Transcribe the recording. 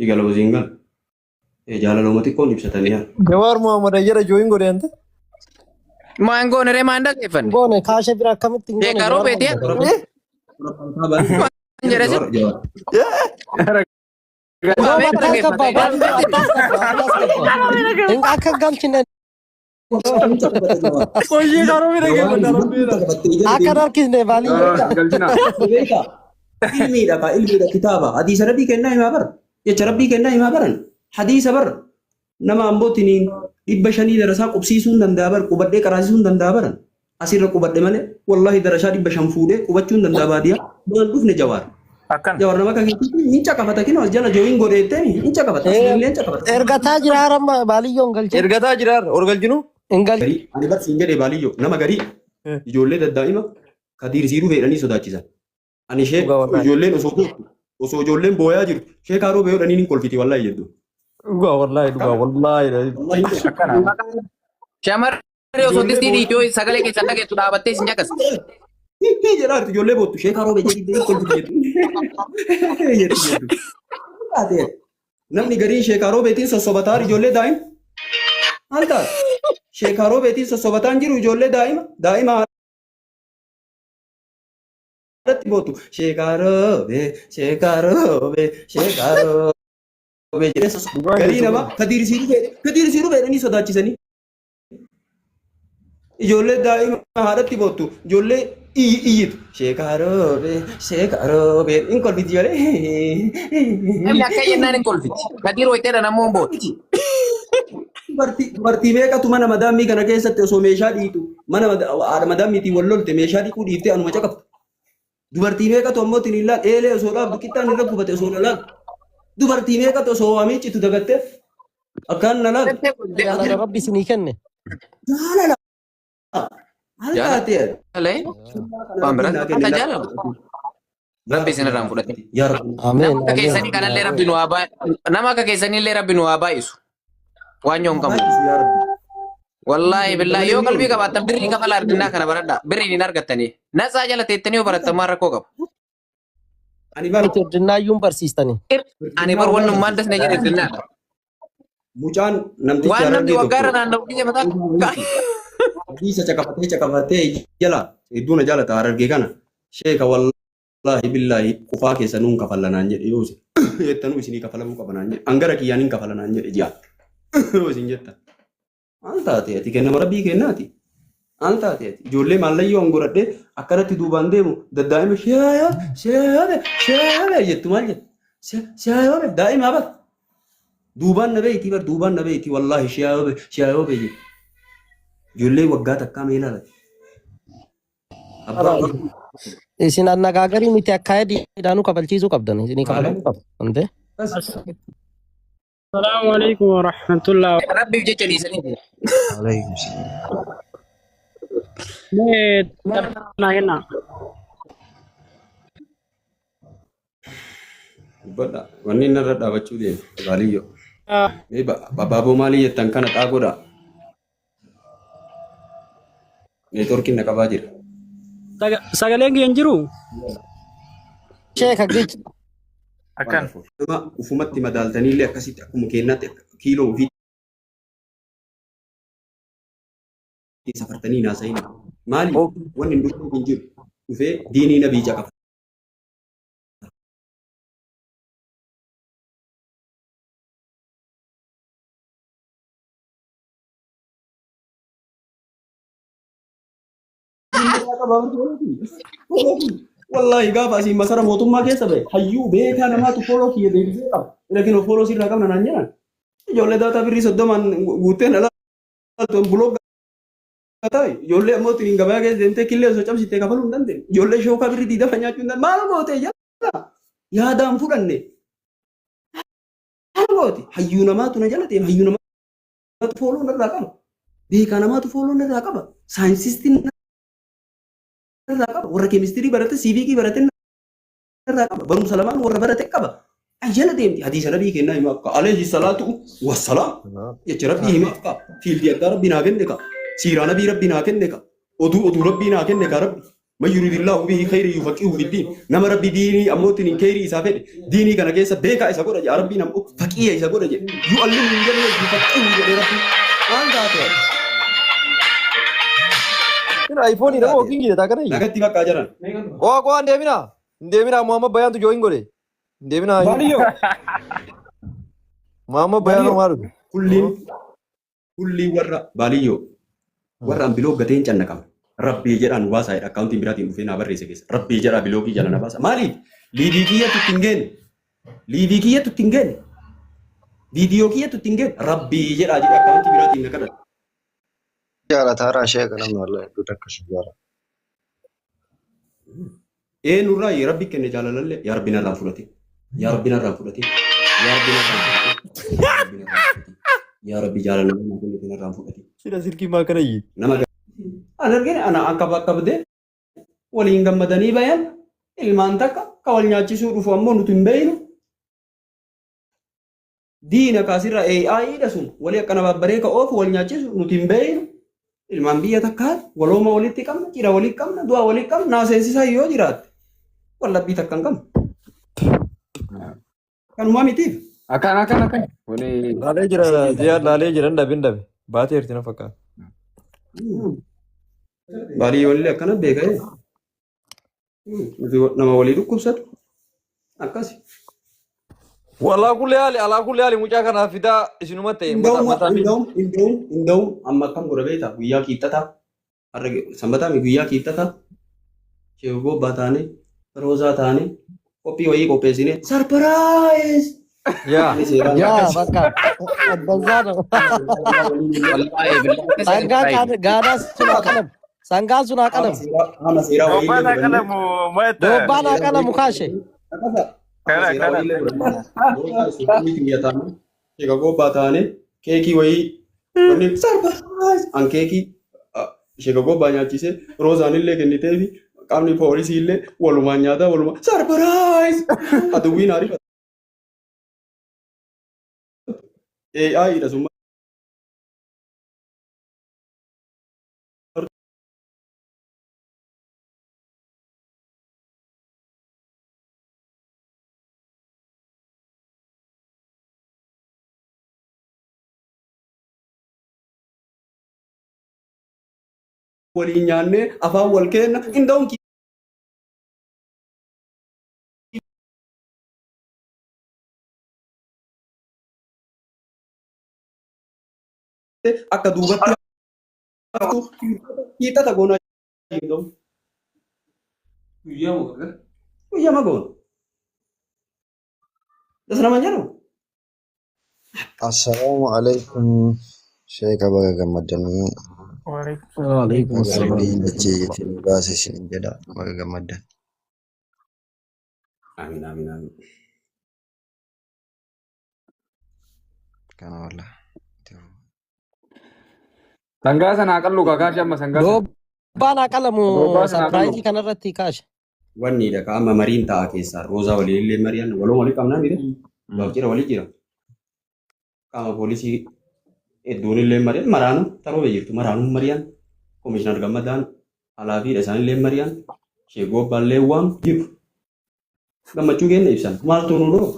Igala wazingal. Jaalala uummati koon ibsatanii haa. Jawaar Muhammad ayyara jooyin godhe ante. Maangoo nere maanda keeffan. Goone kaasha bira akkamitti hin goone. Sheekaroo beetiya. Jedhasi. Akka galchine. Hojii karoo bira geeffatan. Akka darkisne baaliyyoo. Ilmiidha ka ilmiidha kitaaba hadiisa rabbii kennaa himaa bara jecha rabbii kennaa himaa baran hadiisa bara nama ambootiniin 500 darasaa qubsiisuu hin danda'a bar qubadhee qaraasisuu hin danda'a baran asirra qubadhe malee wallahi darashaa 500 fuudhee qubachuu hin danda'a baadiyaa waan dhufne jawaar jawaar nama kan hin caqafata kinoo jala jooyin godheettee hin caqafata illee caqafata Ergataa jira ramma baaliyyoon galche. Ergataa jiraar orgalchinu. Hin galche. garii ani bar siin jedhee baaliyyoo nama garii ijoollee daddaa'ima kadiirsiiduu fedhanii sodaachisan ani ishee ijoolleen osoo ijoolleen booyaa jirtu ishee kaaroo beeyodhanii hin kolfiti wallahi jedhu. Dhugaa wallaahi. Shamarree osoo distii dhiitoo sagalee keessan dhageessu dhaabattee isin jakas. Jedhaarti ijoollee boottu ishee kaaroo beeyee hin kolfiti jedhu. Namni garii ishee kaaroo beetiin sossobataa ijoollee daa'ima. Anta ishee kaaroo beetiin sossobataan jiru ijoollee daa'ima. Botu shekarobe jedhe garii nama kadiirsiiduu fedhanii sodaachisanii ijoollee daa'ima haadhatti boottu ijoollee iyyitu shekarobe hin kolfiti Namni akka jennaan hin kolfiti. Kadiir wayiteedha namoo hin booti. Dubartii meeqatu mana madaammii kana keessatti osoo meeshaa dhiitu mana haadha madaammiitiin wal lolte meeshaa dhiquu dhiiftee anuma caqabtu. Dubartii meeqatu ammoo tiniillaan eelee osoo dhaabdu qixxaan irra gubate osoo lalaan dubartii meeqatu osoo waamichitu dagattee akkaan nalaan Jaalala rabbi isinii kenne. jaalala maal taatee Malee waan biraa akka jaalalu. Rabbi isin irraan fudhate. yaa rabbi Ameen. Akka keessanii kanallee rabbi nu haa baay'isu. Nama akka keessanillee rabbi nu haa baay'isu. Waan yoon qabu. yaa rabbi Wallaahi billaahi yoo qalbii qabaattan birrii kafala ardinnaa kana baradhaa. Birriin hin argattanii. Natsaa jala teettanii yoo barattan maal rakkoo qabu. ani bara Irdinaayyuun barsiistanii. Ani bar wannummaan dasna jedhe irdinnaa. mucaan namticha Waan namni argee waggaarra naanna'u biyya mataa. hadiisa caqafatee jala hedduun jaalata argee kana sheeka wallahi billaahi qufaa keessa nuun kafallanaan jedhe yoo jettanuu isinii kafalamuu qabanaan jedhe angara kiyyaan hin kafalanaan jedhe ji'a yoo isin jettan. Maal taatee ati kennama rabbii kennaati. Maal taatee ati ijoollee maallayyoo angoradhee akkanatti duubaan deemu daddaa'ima sheeyoobe jettu maal jettu sheeyoobe daa'ima bar duubaan na beeyti bar duubaan na beeyti wallaahi sheeyoobe jettu ijoollee waggaa takkaa mee ilaalati. Isin annagaagarii miti akka hedhiidhaanuu kabalchiisuu qabdan. Isinii kafalamuu qabu. Ante. السلام عليكم ورحمة الله. Rabbiif jecha dhiisanii. هنا Dubbadha wanni inni irra dhaabachuu deemu baaliyyoo. Babaaboo maalii jettan kana xaagoodha. Neetworkiin na qabaa jira. سجلين ينجرو. Sheeka gichi. Akkan. Nama ufumatti madaaltanii illee akkasitti akkuma kennaatti kiiloo ofii safartanii naasayin. Maali wanni hin dhufee hin jiru dhufee diinii nabii caqafa. Wallahi gaafa asiin masara mootummaa keessa bahe hayyuu beekaa namaatu fooloo kiyya deebisee qaba. Lakin fooloo sirraa qabna naan jedhan. Ijoollee daataa birrii 30 guuteen alaa buloo ta'i. Ijoollee ammoo ittiin gabaa keessa deemtee killee osoo cabsitee kafaluu hin dandeenye. Ijoollee shookaa birrii 20 nyaachuu hin dandeenye. Maal gootee jala yaadaan fudhanne. Maal gooti hayyuu namaatu na jala deema hayyuu namaatu fooloo narraa qaba. Beekaa namaatu fooloo narraa qaba. Saayinsistiin warra keemistirii barate siivikii barate irraa qaba barumsa lamaan warra barate qaba ajjala deemti hadiisa nabii kennaa himaa akka alayhi salaatu wassalaam jecha rabbii himaa akka fiildi addaa rabbii naa kenne ka siiraa nabii rabbii naa kenne ka oduu rabbii naa kenne ka rabbi من يريد الله به خير يفقهه في الدين نما ربي ديني أموتني كيري إسافة ديني كان كيسا بيكا إسا قد يا ربي نم فقيه إسا قد يعلم من جل يفقهه يا ربي أنت أتوى Ini iPhone ini oh tinggi tak kena. نكتي بقى أجران Oh aku Demina Muhammad Bayan tu join kau deh. Demina. Baliyo. Muhammad Bayan maru. كل ورا باليو ورا بلوغ قتين جنة كم ربي جران واسع أكاونتي براتي مفينا بريسة كيس ربي جرا بلوغي جانا نباسا مالي ليديكية تتنجن فيديوكية تتنجن ربي جرا جرا أكاونتي براتي نكرر Jala thara share kalam wallahi tu takka shujara. إيه نورا يا ربي كن جالا لله يا ربنا رافولتي يا ربنا رافولتي يا ربنا رافولتي يا ربي جالا لله ما كنا رافولتي Sudah sirki makan aja. nama أنا رجعني أنا أكبر ده ولين جم مدني بيان ilmaan takka kawal nyaachisuu dhufu ammoo nuti hin beeynu diina kaasirra AI dha sun walii akkana babbaree ka oofu wal nyaachisu nuti hin beeynu ilmaan biyya takkaa walooma walitti qabna cidha walitti qabna du'a walitti qabna naaseensisaa yoo jiraatte wallabbii takka hin qabna kanumaa mitiif Akan. Lalee jira ndabe. Baatee jirti na fakkaata. baadiyyoollee akkana beeka'ee nama walii dhukkubsatu akkasi. Walaa kullee haali mucaa kanaaf fidaa isinuma ta'e Inda'uun amma akkam godha beektaa guyyaa kiibxataa sanbataa guyyaa kiibxataa sheegoo abbaa taanee roozaa taanee qophii wayii qopheessinee sarpiraayiz. yaa bakka abbazaa dha. Sangaan sun haa qalamu. Ama seeraa wayii Dobbaan haa qalamu kaashe. Sheegoo abbaa taanee keekii wayii sarpiraayiz an keekii sheegoo abbaa nyaachisee roozaan illee kenniteefi qaamni poolisii illee walumaan nyaataa walumaan sarpiraayiz aduwwiin ariifata. AI dha summa waliin nyaannee afaan wal kenna inda'uun akka duubatti hiixata goonaa inda'uun guyyaa magoon dasa nama jedhamu. Assalamu alaikum. Sheikh baga gammadanii. Rabbiin dachee fi baase isin jedha baga gammaddan. Amiin. Kana wallah. Sangaa sana aqallu kaakaashe amma sangaa. Dobbaan haa qalamu sarpiraayizii kanarratti kaashe. Wanni dha qaama mariin ta'a keessaa roozaa waliin illee mari'an waloo walii qabnaa mire baaf jira walii jira qaama poolisii hedduun illee mari'an maraanuu taroo jirtu maraanuu mari'an koomishinar gammadaan alaafiidha isaan illee mari'an sheegoo abbaan illee waan jiru gammachuu keenya ibsan maaltu nu dhoo